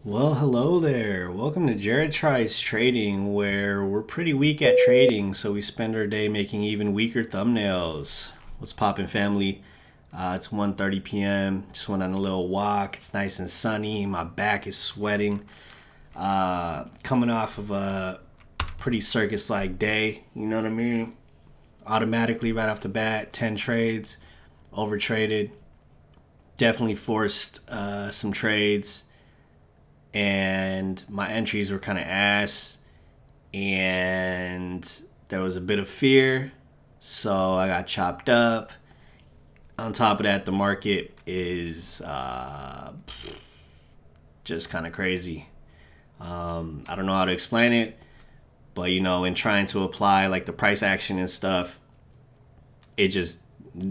Well, hello there. Welcome to Jared Tries Trading, where we're pretty weak at trading, so we spend our day making even weaker thumbnails. What's poppin', family? It's 1:30 p.m. Just went on a little walk. It's nice and sunny. My back is sweating. Coming off of a pretty circus-like day. You know what I mean? Automatically, right off the bat, 10 trades, overtraded. Definitely forced some trades, and my entries were kind of ass, and there was a bit of fear, so I got chopped up. On top of that, the market is just kind of crazy. I don't know how to explain it, but in trying to apply like the price action and stuff, it just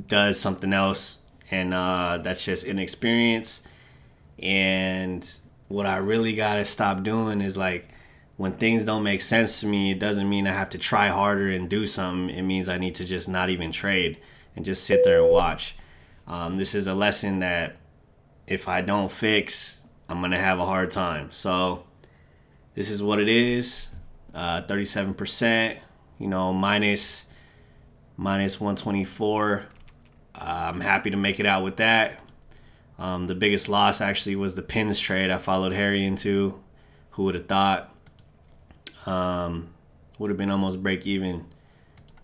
does something else, and that's just inexperience. And what I really gotta stop doing is, like, when things don't make sense to me, it doesn't mean I have to try harder and do something. It means I need to just not even trade and just sit there and watch. This is a lesson that if I don't fix, I'm gonna have a hard time. So this is what it is. 37%, minus 124. I'm happy to make it out with that. The biggest loss actually was the pins trade I followed Harry into. Who would have thought? Would have been almost break even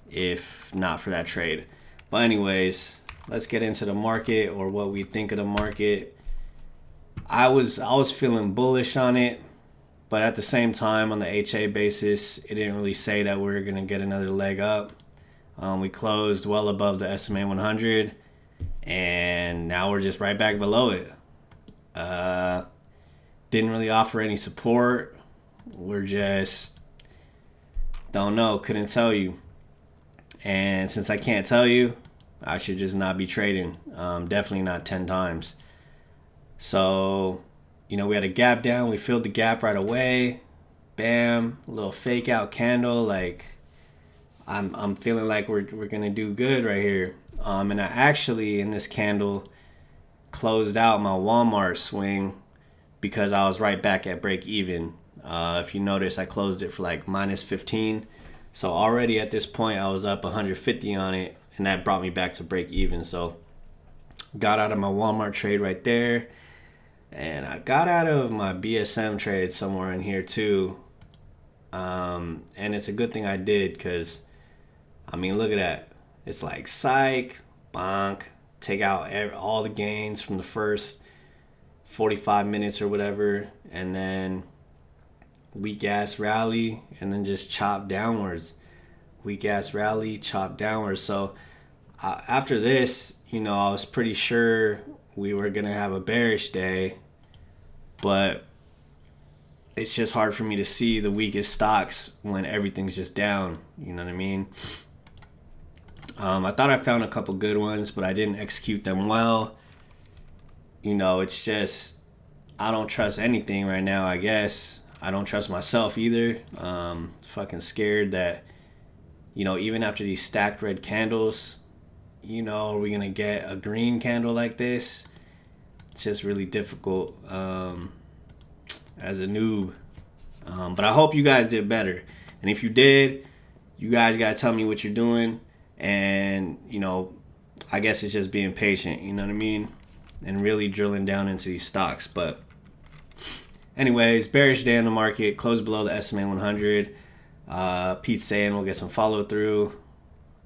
if not for that trade. But anyways, let's get into the market, or what we think of the market. I was feeling bullish on it, but at the same time, on the HA basis, it didn't really say that we were gonna get another leg up. We closed well above the SMA 100, and now we're just right back below it. Didn't really offer any support. We're just don't know, couldn't tell you. And since I can't tell you, I should just not be trading. Definitely not 10 times. So, we had a gap down. We filled the gap right away. Bam, a little fake out candle. Like, I'm feeling like we're gonna do good right here. And I actually, in this candle, closed out my Walmart swing because I was right back at break even. If you notice, I closed it for like minus 15. So already at this point, I was up 150 on it, and that brought me back to break even. So got out of my Walmart trade right there, and I got out of my BSM trade somewhere in here too. And it's a good thing I did, because look at that. It's like psych, bonk, take out all the gains from the first 45 minutes or whatever, and then weak ass rally, and then just chop downwards. Weak ass rally, chop downwards. So after this, I was pretty sure we were gonna have a bearish day, but it's just hard for me to see the weakest stocks when everything's just down. You know what I mean? I thought I found a couple good ones, but I didn't execute them well. It's just, I don't trust anything right now, I guess. I don't trust myself either. Fucking scared that, even after these stacked red candles, are we going to get a green candle like this? It's just really difficult as a noob. But I hope you guys did better. And if you did, you guys got to tell me what you're doing. And, I guess it's just being patient, you know what I mean? And really drilling down into these stocks. But anyways, bearish day in the market, closed below the SMA 100. Pete's saying we'll get some follow through.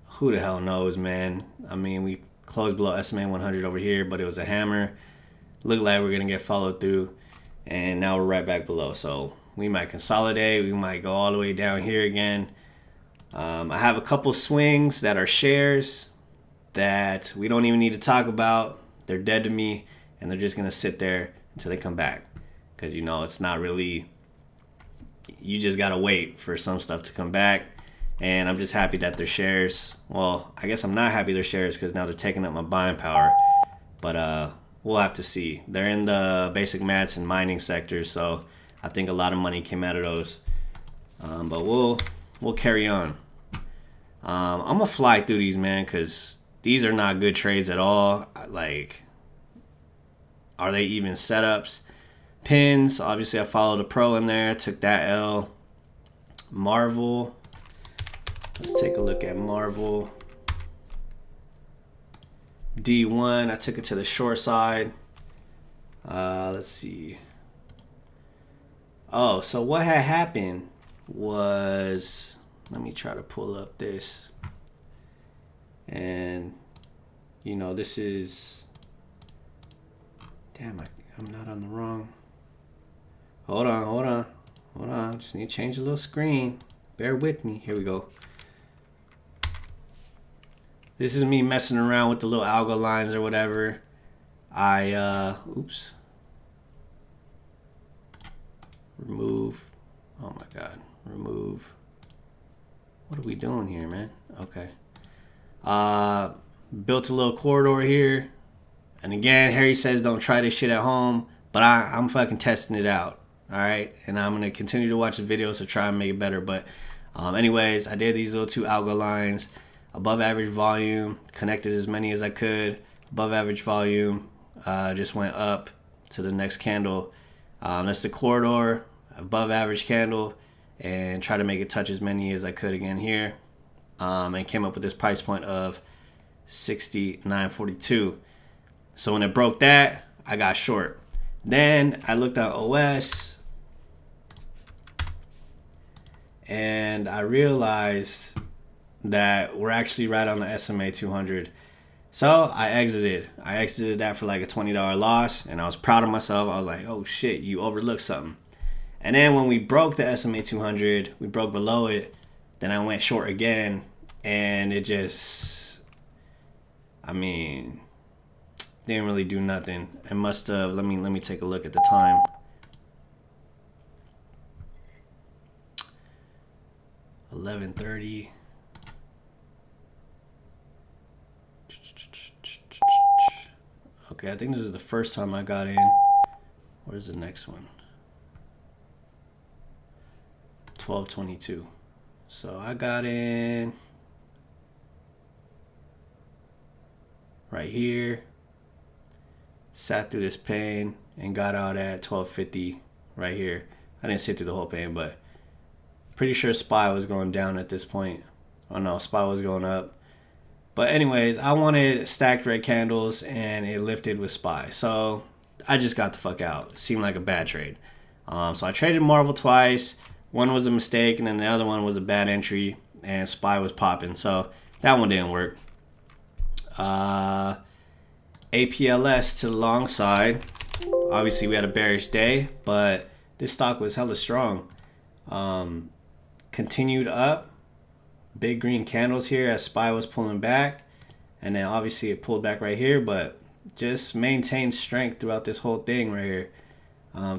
Who the hell knows, man? We closed below SMA 100 over here, but it was a hammer. Looked like we're going to get followed through. And now we're right back below. So we might consolidate. We might go all the way down here again. I have a couple swings that are shares that we don't even need to talk about. They're dead to me, and they're just going to sit there until they come back. Because, it's not really, you just got to wait for some stuff to come back. And I'm just happy that they're shares. Well, I guess I'm not happy they're shares, because now they're taking up my buying power. But we'll have to see. They're in the basic mats and mining sectors, so I think a lot of money came out of those. But we'll carry on. I'm going to fly through these, man, because these are not good trades at all. Like, are they even setups? Pins, obviously I followed a pro in there, took that L. Marvel, let's take a look at Marvel. D1, I took it to the short side. Let's see. Oh, so what had happened was, let me try to pull up this. And, you know, this is, damn, I'm not on the wrong. Hold on. Just need to change the little screen. Bear with me. Here we go. This is me messing around with the little algo lines or whatever. Oops. Remove. Oh my God. Remove. What are we doing here, man? Okay. Built a little corridor here. And again, Harry says don't try this shit at home. But I'm fucking testing it out. Alright? And I'm going to continue to watch the videos to try and make it better. But anyways, I did these little two algo lines. Above average volume. Connected as many as I could. Above average volume. Just went up to the next candle. That's the corridor. Above average candle. And try to make it touch as many as I could again here. And came up with this price point of 69.42. So when it broke that, I got short. Then I looked at OS and I realized that we're actually right on the SMA 200. So I exited. I exited that for like a $20 loss, and I was proud of myself. I was like, oh shit, you overlooked something. And then when we broke the SMA 200, we broke below it, then I went short again, and it just, I mean, didn't really do nothing. It must have, let me take a look at the time. $11:30. Okay, I think this is the first time I got in. Where's the next one? 12:22. So I got in right here, sat through this pain, and got out at 12:50 right here. I didn't sit through the whole pain, but pretty sure SPY was going down at this point. Oh no, SPY was going up. But anyways, I wanted stacked red candles, and it lifted with SPY. So I just got the fuck out. It seemed like a bad trade. So I traded Marvel twice. One was a mistake, and then the other one was a bad entry, and SPY was popping. So that one didn't work. APLS to the long side. Obviously, we had a bearish day, but this stock was hella strong. Continued up. Big green candles here as SPY was pulling back. And then obviously it pulled back right here, but just maintained strength throughout this whole thing right here.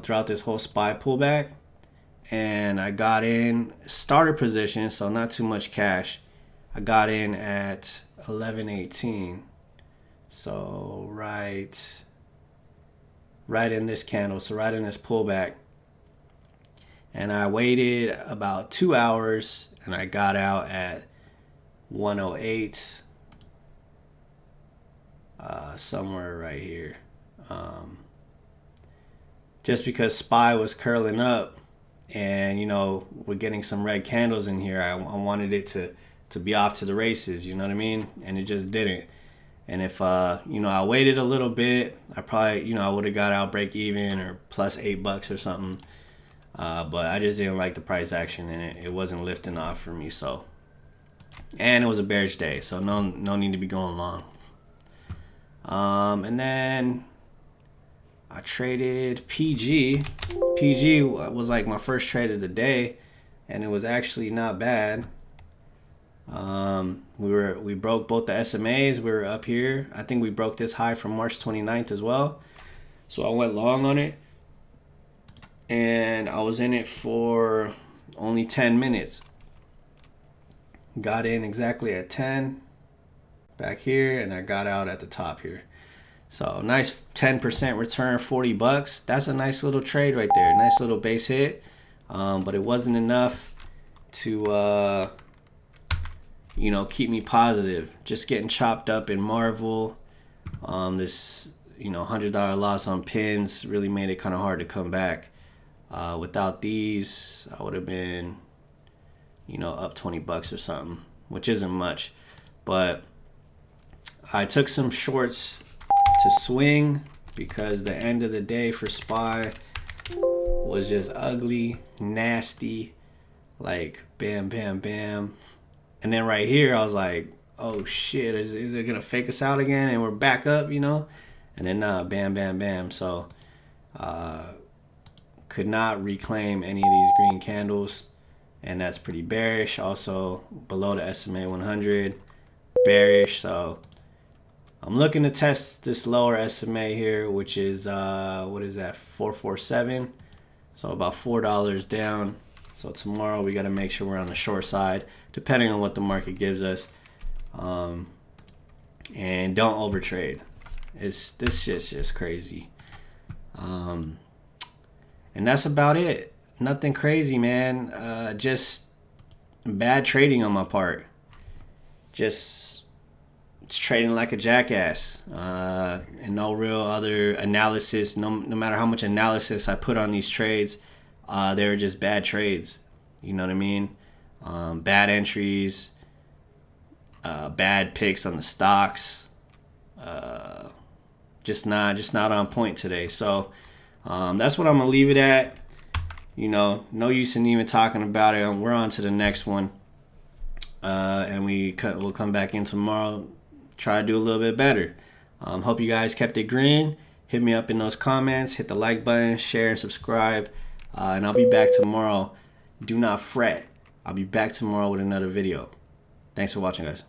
Throughout this whole SPY pullback. And I got in starter position, so not too much cash. I got in at 11:18. So right in this candle, so right in this pullback. And I waited about 2 hours, and I got out at 108, somewhere right here. Just because SPY was curling up, and you know we're getting some red candles in here, I wanted it to be off to the races. You know what I mean? And it just didn't. And if you know, I waited a little bit, I probably, you know, I would have got out break even or plus $8 or something. But I just didn't like the price action, and it wasn't lifting off for me. So, and it was a bearish day, so no need to be going long. And then I traded PG. PG was like my first trade of the day, and it was actually not bad. We broke both the SMAs. We were up here. I think we broke this high from March 29th as well. So I went long on it. And I was in it for only 10 minutes. Got in exactly at 10 back here, and I got out at the top here. So nice 10% return, $40. That's a nice little trade right there. Nice little base hit. But it wasn't enough to you know, keep me positive. Just getting chopped up in Marvel. This, $100 loss on pins really made it kind of hard to come back. Without these, I would have been, up $20 or something, which isn't much. But I took some shorts to swing because the end of the day for SPY was just ugly, nasty, like bam, bam, bam. And then right here, I was like, oh shit, is it gonna fake us out again? And we're back up, And then bam, bam, bam. So could not reclaim any of these green candles, and that's pretty bearish. Also below the SMA 100, bearish. So I'm looking to test this lower SMA here, which is what is that, 447. So about $4 down. So tomorrow we got to make sure we're on the short side, depending on what the market gives us. And don't overtrade. This shit's just crazy. And that's about it. Nothing crazy, man. Just bad trading on my part. Just trading like a jackass. And no real other analysis. No matter how much analysis I put on these trades, they were just bad trades. You know what I mean? Bad entries. Bad picks on the stocks. Just not on point today. So that's what I'm gonna leave it at. No use in even talking about it. We're on to the next one, and we'll come back in tomorrow, try to do a little bit better. Hope you guys kept it green. Hit me up in those comments, hit the like button, share and subscribe, and I'll be back tomorrow. Do not fret, I'll be back tomorrow with another video. Thanks for watching, guys.